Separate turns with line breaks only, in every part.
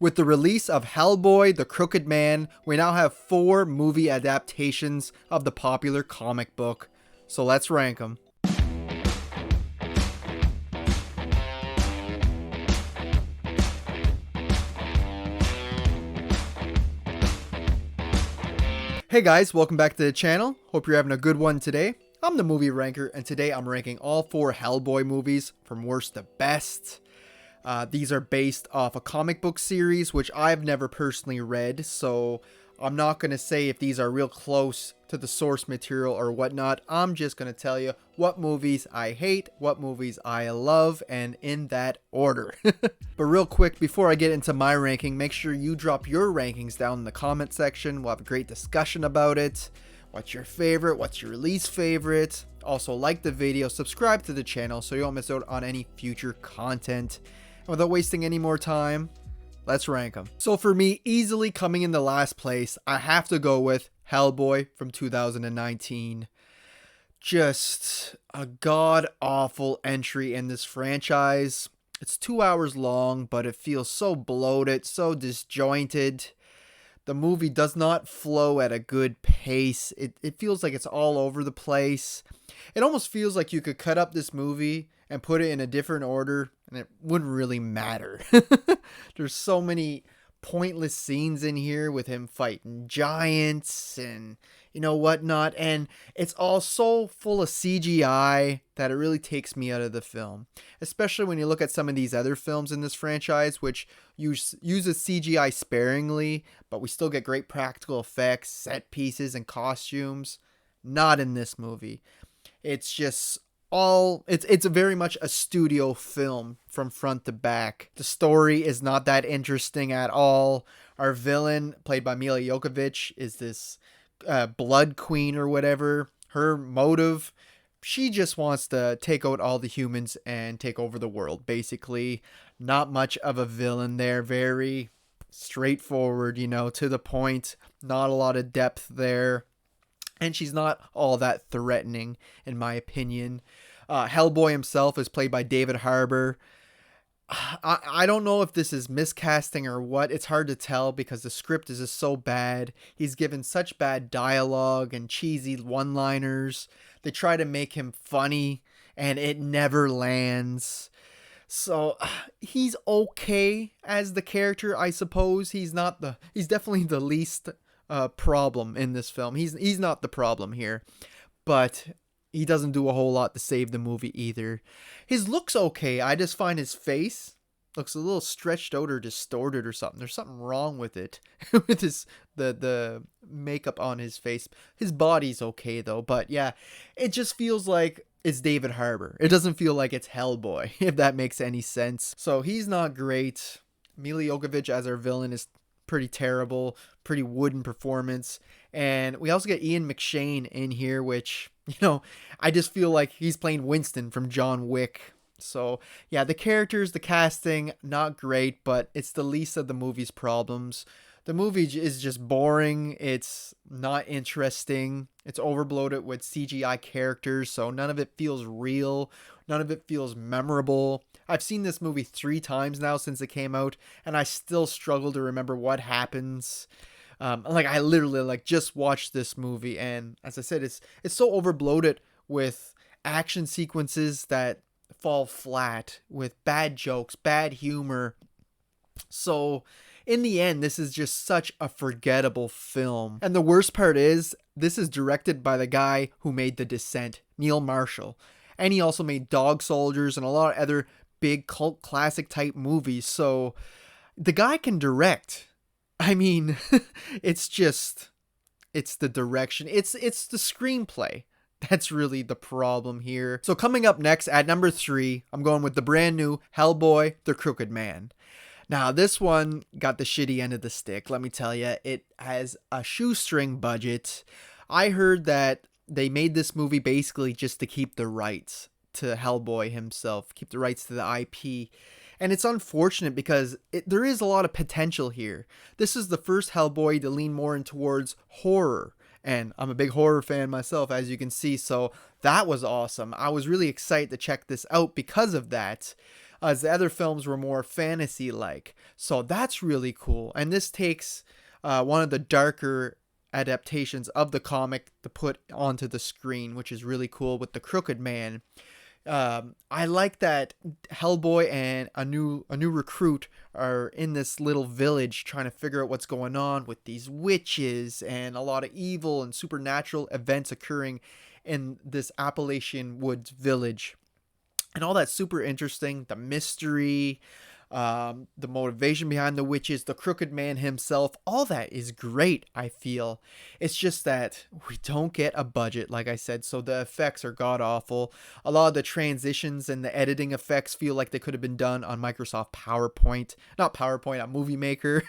With the release of Hellboy, The Crooked Man, we now have 4 movie adaptations of the popular comic book. So let's rank them. Hey guys, welcome back to the channel. Hope you're having a good one today. I'm the movie ranker, and today I'm ranking all 4 Hellboy movies from worst to best. These are based off a comic book series, which I've never personally read, so I'm not going to say if these are real close to the source material or whatnot. I'm just going to tell you what movies I hate, what movies I love, and in that order. But real quick, before I get into my ranking, make sure you drop your rankings down in the comment section. We'll have a great discussion about it. What's your favorite? What's your least favorite? Also, like the video, subscribe to the channel so you don't miss out on any future content. And without wasting any more time, let's rank them. So for me, easily coming in the last place, I have to go with Hellboy from 2019. Just a god-awful entry in this franchise. It's 2 hours long, but it feels so bloated, so disjointed. The movie does not flow at a good pace. It feels like it's all over the place. It almost feels like you could cut up this movie and put it in a different order and it wouldn't really matter. There's so many pointless scenes in here with him fighting giants and whatnot, and it's all so full of CGI that it really takes me out of the film, especially when you look at some of these other films in this franchise which uses CGI sparingly, but we still get great practical effects, set pieces, and costumes. Not in this movie. It's just it's very much a studio film from front to back. The story is not that interesting at all. Our villain, played by Mila Jovovich, is this blood queen or whatever. Her motive, she just wants to take out all the humans and take over the world, basically. Not much of a villain there. Very straightforward, to the point. Not a lot of depth there. And she's not all that threatening, in my opinion. Hellboy himself is played by David Harbour. I don't know if this is miscasting or what. It's hard to tell because the script is just so bad. He's given such bad dialogue and cheesy one-liners. They try to make him funny, and it never lands. So he's okay as the character, I suppose. He's definitely the least problem in this film. He's not the problem here, but he doesn't do a whole lot to save the movie either. His look's okay. I just find his face looks a little stretched out or distorted or something. There's something wrong with it, with the makeup on his face. His body's okay though, but yeah, it just feels like it's David Harbour. It doesn't feel like it's Hellboy, if that makes any sense. So he's not great. Mila Jovovich as our villain is pretty terrible, pretty wooden performance. And we also get Ian McShane in here, which, I just feel like he's playing Winston from John Wick. So yeah, the characters, the casting, not great, but it's the least of the movie's problems. The movie is just boring. It's not interesting. It's overbloated with CGI characters, so none of it feels real. None of it feels memorable. I've seen this movie 3 times now since it came out, and I still struggle to remember what happens. I literally just watched this movie, and as I said, it's so overbloated with action sequences that fall flat, with bad jokes, bad humor. So in the end, this is just such a forgettable film. And the worst part is, this is directed by the guy who made The Descent, Neil Marshall. And he also made Dog Soldiers and a lot of other big cult classic type movies. So the guy can direct. I mean, it's the direction. It's the screenplay. That's really the problem here. So coming up next at number 3, I'm going with the brand new Hellboy, The Crooked Man. Now, this one got the shitty end of the stick, let me tell you. It has a shoestring budget. I heard that they made this movie basically just to keep the rights to Hellboy himself, keep the rights to the IP. And it's unfortunate because there is a lot of potential here. This is the first Hellboy to lean more in towards horror. And I'm a big horror fan myself, as you can see, so that was awesome. I was really excited to check this out because of that. as the other films were more fantasy like. So that's really cool. And this takes one of the darker adaptations of the comic to put onto the screen, which is really cool with the Crooked Man. I like that Hellboy and a new recruit are in this little village trying to figure out what's going on with these witches and a lot of evil and supernatural events occurring in this Appalachian Woods village. And all that's super interesting. The mystery, the motivation behind the witches, the Crooked Man himself, all that is great, I feel. It's just that we don't get a budget, like I said, so the effects are god awful. A lot of the transitions and the editing effects feel like they could have been done on Microsoft PowerPoint. Not PowerPoint, on Movie Maker.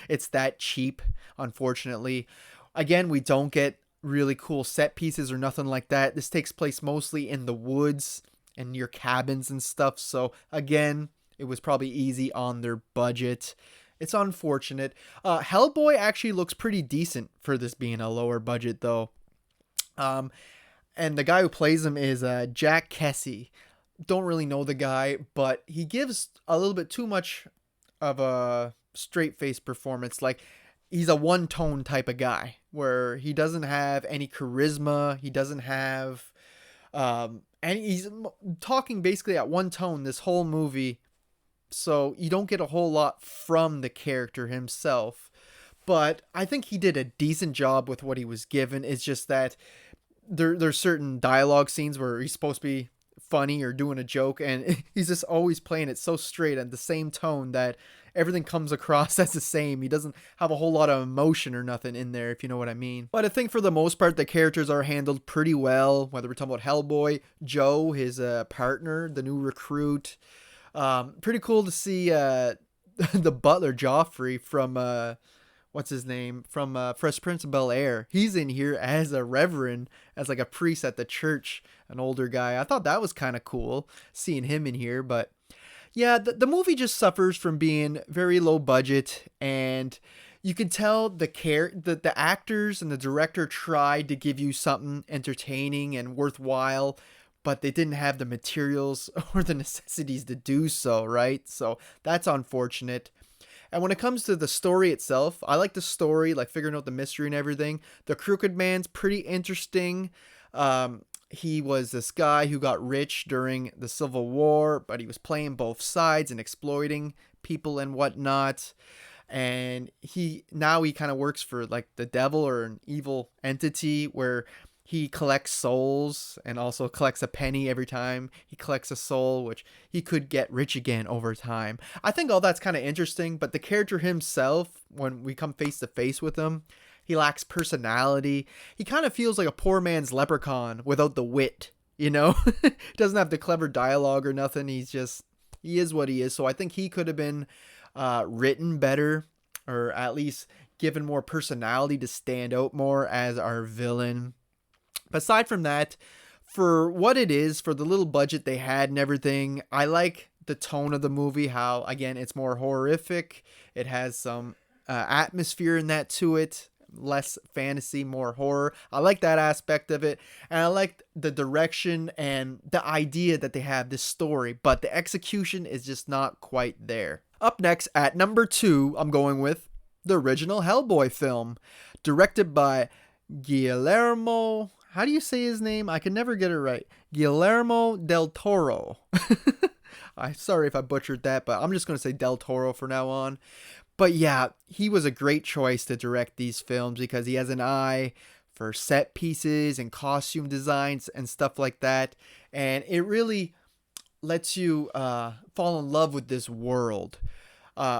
It's that cheap, unfortunately. Again, we don't get really cool set pieces or nothing like that. This takes place mostly in the woods and near cabins and stuff, so again, it was probably easy on their budget. It's unfortunate. Hellboy actually looks pretty decent for this being a lower budget, though. And the guy who plays him is Jack Kesey. Don't really know the guy, but he gives a little bit too much of a straight-faced performance. Like, he's a one-tone type of guy, where he doesn't have any charisma. He doesn't have... and he's talking basically at one tone this whole movie. So you don't get a whole lot from the character himself. But I think he did a decent job with what he was given. It's just that there's certain dialogue scenes where he's supposed to be funny or doing a joke, and he's just always playing it so straight at the same tone that everything comes across as the same. He doesn't have a whole lot of emotion or nothing in there, if you know what I mean. But I think for the most part, the characters are handled pretty well, whether we're talking about Hellboy, Joe, his partner, the new recruit. Pretty cool to see the butler Joffrey from what's his name, from Fresh Prince of Bel-Air. He's in here as a reverend, as like a priest at the church, an older guy. I thought that was kind of cool seeing him in here. But yeah, the movie just suffers from being very low budget, and you can tell the actors and the director tried to give you something entertaining and worthwhile, but they didn't have the materials or the necessities to do so, right? So that's unfortunate. And when it comes to the story itself, I like the story, like figuring out the mystery and everything. The Crooked Man's pretty interesting. He was this guy who got rich during the Civil War, but he was playing both sides and exploiting people and whatnot. And he kind of works for like the devil or an evil entity where he collects souls and also collects a penny every time he collects a soul, which he could get rich again over time. I think all that's kind of interesting, but the character himself, when we come face to face with him, he lacks personality. He kind of feels like a poor man's Leprechaun without the wit, you know? He doesn't have the clever dialogue or nothing. He is what he is. So I think he could have been written better, or at least given more personality to stand out more as our villain. But aside from that, for what it is, for the little budget they had and everything, I like the tone of the movie, how, again, it's more horrific. It has some atmosphere in that to it. Less fantasy, more horror. I like that aspect of it. And I like the direction and the idea that they have this story, but the execution is just not quite there. Up next, at number 2, I'm going with the original Hellboy film, directed by Guillermo... How do you say his name? I can never get it right. Guillermo del Toro. I'm sorry if I butchered that, but I'm just going to say Del Toro for now on. But yeah, he was a great choice to direct these films because he has an eye for set pieces and costume designs and stuff like that. And it really lets you fall in love with this world.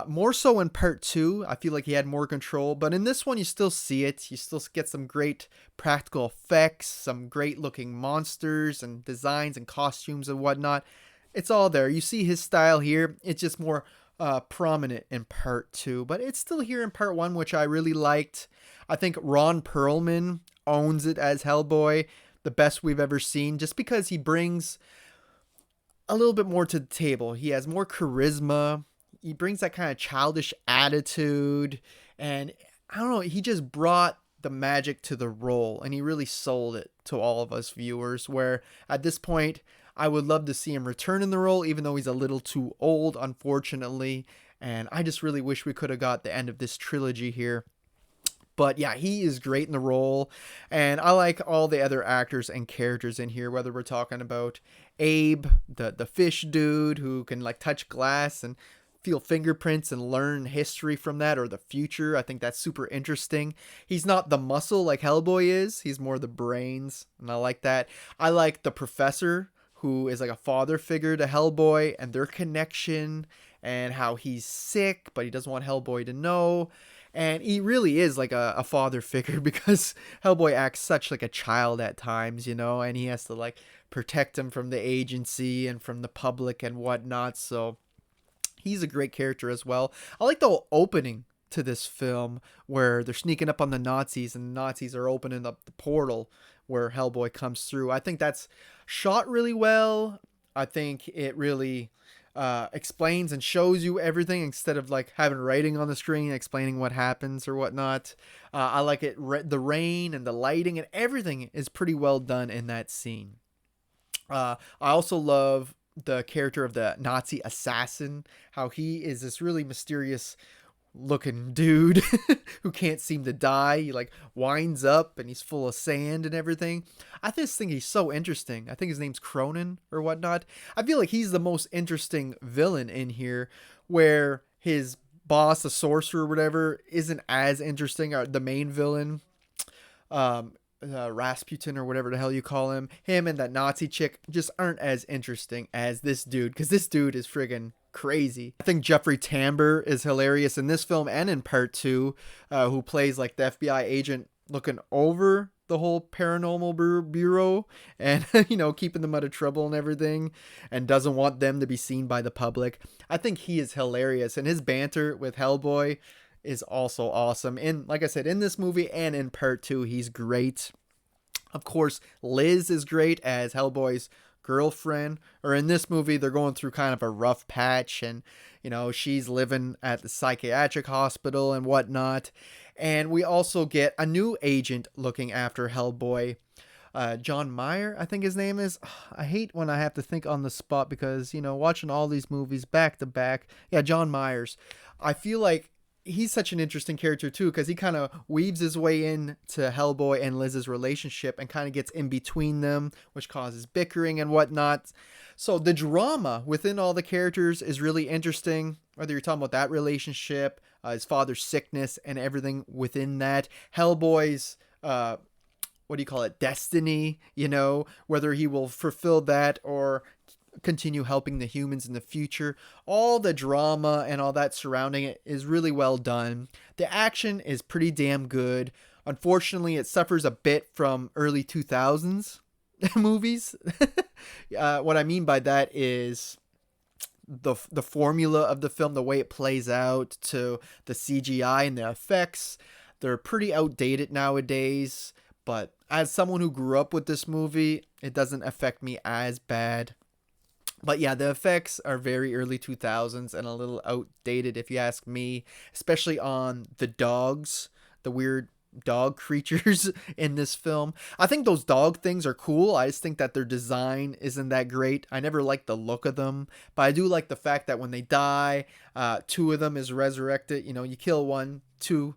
More so in part 2, I feel like he had more control, but in this one you still see it. You still get some great practical effects, some great looking monsters and designs and costumes and whatnot. It's all there. You see his style here. It's just more prominent in part 2, but it's still here in part 1, which I really liked. I think Ron Perlman owns it as Hellboy, the best we've ever seen, just because he brings a little bit more to the table. He has more charisma. He brings that kind of childish attitude, and I don't know, he just brought the magic to the role, and he really sold it to all of us viewers, where at this point, I would love to see him return in the role, even though he's a little too old, unfortunately. And I just really wish we could have got the end of this trilogy here. But yeah, he is great in the role. And I like all the other actors and characters in here, whether we're talking about Abe, the fish dude who can like touch glass and feel fingerprints and learn history from that, or the future. I think that's super interesting. He's not the muscle like Hellboy is, he's more the brains, and I like that. I like the professor, who is like a father figure to Hellboy, and their connection, and how he's sick but he doesn't want Hellboy to know. And he really is like a father figure because Hellboy acts such like a child at times, and he has to like protect him from the agency and from the public and whatnot. So he's a great character as well. I like the whole opening to this film where they're sneaking up on the Nazis and the Nazis are opening up the portal where Hellboy comes through. I think that's shot really well. I think it really explains and shows you everything instead of like having writing on the screen explaining what happens or whatnot. I like it. The rain and the lighting and everything is pretty well done in that scene. I also love the character of the Nazi assassin, how he is this really mysterious looking dude who can't seem to die. He like winds up and he's full of sand and everything. I just think he's so interesting. I think his name's Cronin or whatnot. I feel like he's the most interesting villain in here, where his boss, the sorcerer or whatever, isn't as interesting. Or the main villain, Rasputin or whatever the hell you call him, him and that Nazi chick just aren't as interesting as this dude, because this dude is friggin' crazy. I think Jeffrey Tambor is hilarious in this film and in part 2, who plays like the FBI agent looking over the whole paranormal bureau and keeping them out of trouble and everything, and doesn't want them to be seen by the public. I think he is hilarious, and his banter with Hellboy is also awesome. And like I said, in this movie and in part 2, he's great. Of course, Liz is great as Hellboy's girlfriend, or in this movie they're going through kind of a rough patch, and she's living at the psychiatric hospital and whatnot. And we also get a new agent looking after Hellboy, John Meyer, I think his name is. I hate when I have to think on the spot because watching all these movies back to back. Yeah, John Myers. I feel like he's such an interesting character too, because he kind of weaves his way in to Hellboy and Liz's relationship and kind of gets in between them, which causes bickering and whatnot. So the drama within all the characters is really interesting, whether you're talking about that relationship, his father's sickness and everything within that, Hellboy's destiny, whether he will fulfill that or continue helping the humans in the future. All the drama and all that surrounding it is really well done. The action is pretty damn good. Unfortunately, it suffers a bit from early 2000s movies. What I mean by that is the formula of the film, the way it plays out, to the CGI and the effects. They're pretty outdated nowadays, but as someone who grew up with this movie, it doesn't affect me as bad. But yeah, the effects are very early 2000s and a little outdated if you ask me, especially on the dogs, the weird dog creatures in this film. I think those dog things are cool. I just think that their design isn't that great. I never liked the look of them, but I do like the fact that when they die, 2 of them is resurrected. You kill one, two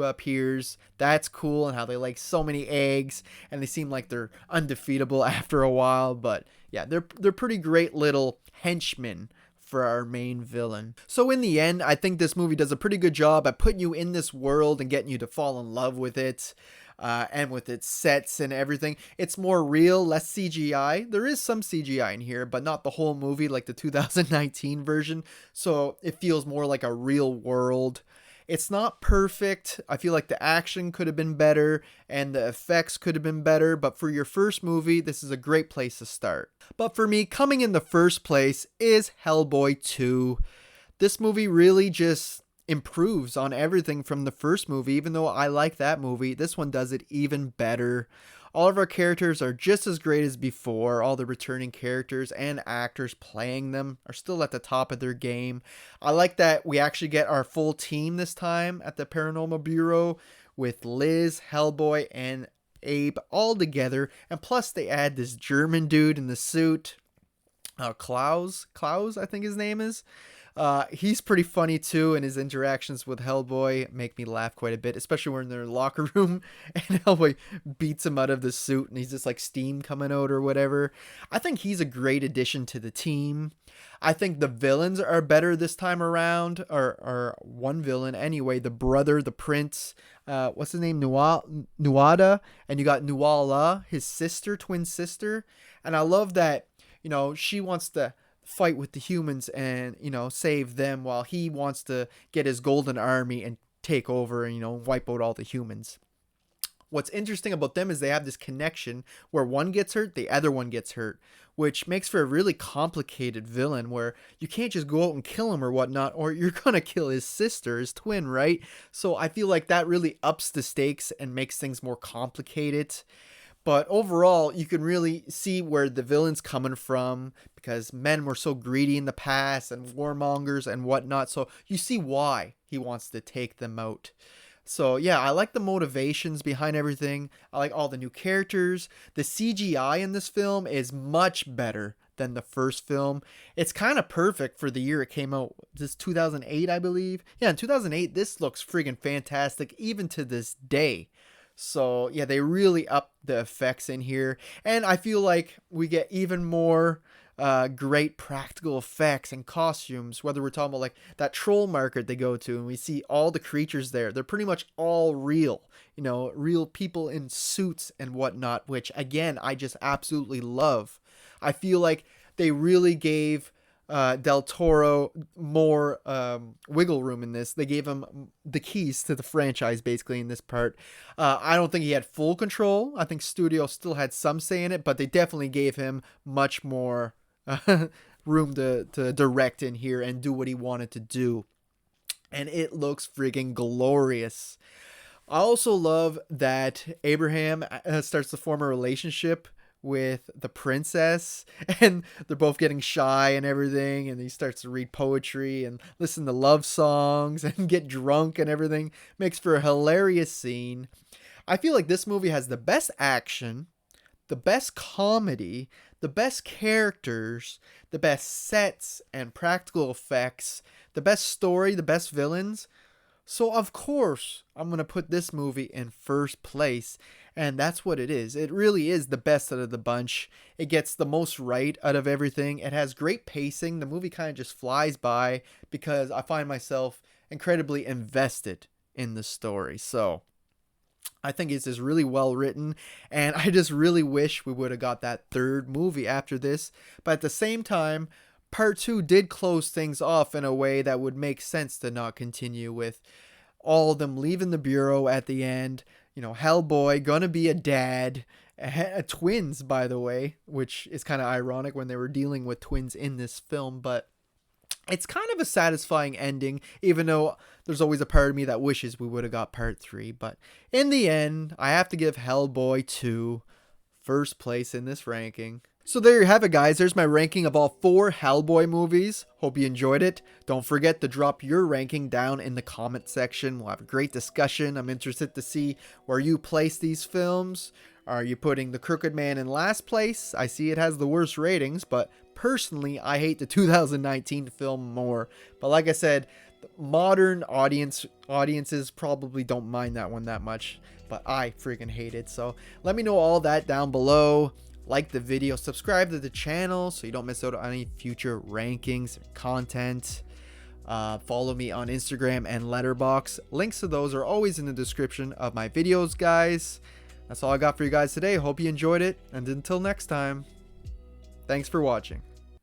appears. That's cool, and how they like so many eggs and they seem like they're undefeatable after a while. But yeah, they're pretty great little henchmen for our main villain. So in the end, I think this movie does a pretty good job at putting you in this world and getting you to fall in love with it, and with its sets and everything. It's more real, less CGI. There is some CGI in here, but not the whole movie like the 2019 version. So it feels more like a real world. It's not perfect. I feel like the action could have been better and the effects could have been better, but for your first movie, this is a great place to start. But for me, coming in the first place is Hellboy 2. This movie really just improves on everything from the first movie. Even though I like that movie, this one does it even better. All of our characters are just as great as before. All the returning characters and actors playing them are still at the top of their game. I like that we actually get our full team this time at the Paranormal Bureau, with Liz, Hellboy, and Abe all together. And plus they add this German dude in the suit. Klaus, I think his name is. He's pretty funny too, and his interactions with Hellboy make me laugh quite a bit, especially when they're in the locker room and Hellboy beats him out of the suit and he's just like steam coming out or whatever. I think he's a great addition to the team. I think the villains are better this time around, or one villain anyway, the brother, the prince. What's his name? Nuada, and you got Nuala, his sister, twin sister, and I love that. She wants to fight with the humans and save them, while he wants to get his golden army and take over and wipe out all the humans. What's interesting about them is they have this connection where one gets hurt, the other one gets hurt, which makes for a really complicated villain where you can't just go out and kill him or whatnot, or you're gonna kill his sister, his twin, right? So I feel like that really ups the stakes and makes things more complicated. But overall, you can really see where the villain's coming from, because men were so greedy in the past and warmongers and whatnot. So you see why he wants to take them out. So yeah, I like the motivations behind everything. I like all the new characters. The CGI in this film is much better than the first film. It's kind of perfect for the year it came out. This 2008, I believe. Yeah, in 2008, this looks friggin' fantastic even to this day. So yeah, they really upped the effects in here, and I feel like we get even more great practical effects and costumes, whether we're talking about like that troll market they go to and we see all the creatures there. They're pretty much all real, real people in suits and whatnot, which again, I just absolutely love. I feel like they really gave Del Toro more wiggle room in this. They gave him the keys to the franchise basically in this part. I don't think he had full control. I think studio still had some say in it, but they definitely gave him much more room to direct in here and do what he wanted to do. And it looks friggin' glorious. I also love that Abraham starts to form a relationship with the princess, and they're both getting shy and everything, and he starts to read poetry and listen to love songs and get drunk and everything. Makes for a hilarious scene. I feel like this movie has the best action, the best comedy, the best characters, the best sets and practical effects, the best story, the best villains. So of course, I'm going to put this movie in first place, and that's what it is. It really is the best out of the bunch. It gets the most right out of everything. It has great pacing. The movie kind of just flies by because I find myself incredibly invested in the story. So I think it's just really well written, and I just really wish we would have got that third movie after this. But at the same time, Part 2 did close things off in a way that would make sense to not continue, with all of them leaving the bureau at the end. Hellboy gonna be a dad, twins, by the way, which is kind of ironic when they were dealing with twins in this film, but it's kind of a satisfying ending, even though there's always a part of me that wishes we would have got Part 3. But in the end, I have to give Hellboy 2 first place in this ranking. So there you have it, guys. There's my ranking of all 4 Hellboy movies. Hope you enjoyed it. Don't forget to drop your ranking down in the comment section. We'll have a great discussion. I'm interested to see where you place these films. Are you putting The Crooked Man in last place? I see it has the worst ratings, but personally, I hate the 2019 film more. But like I said, modern audiences probably don't mind that one that much, but I freaking hate it. So let me know all that down below. Like the video, subscribe to the channel so you don't miss out on any future rankings, content. Follow me on Instagram and Letterboxd. Links to those are always in the description of my videos, guys. That's all I got for you guys today. Hope you enjoyed it, and until next time, thanks for watching.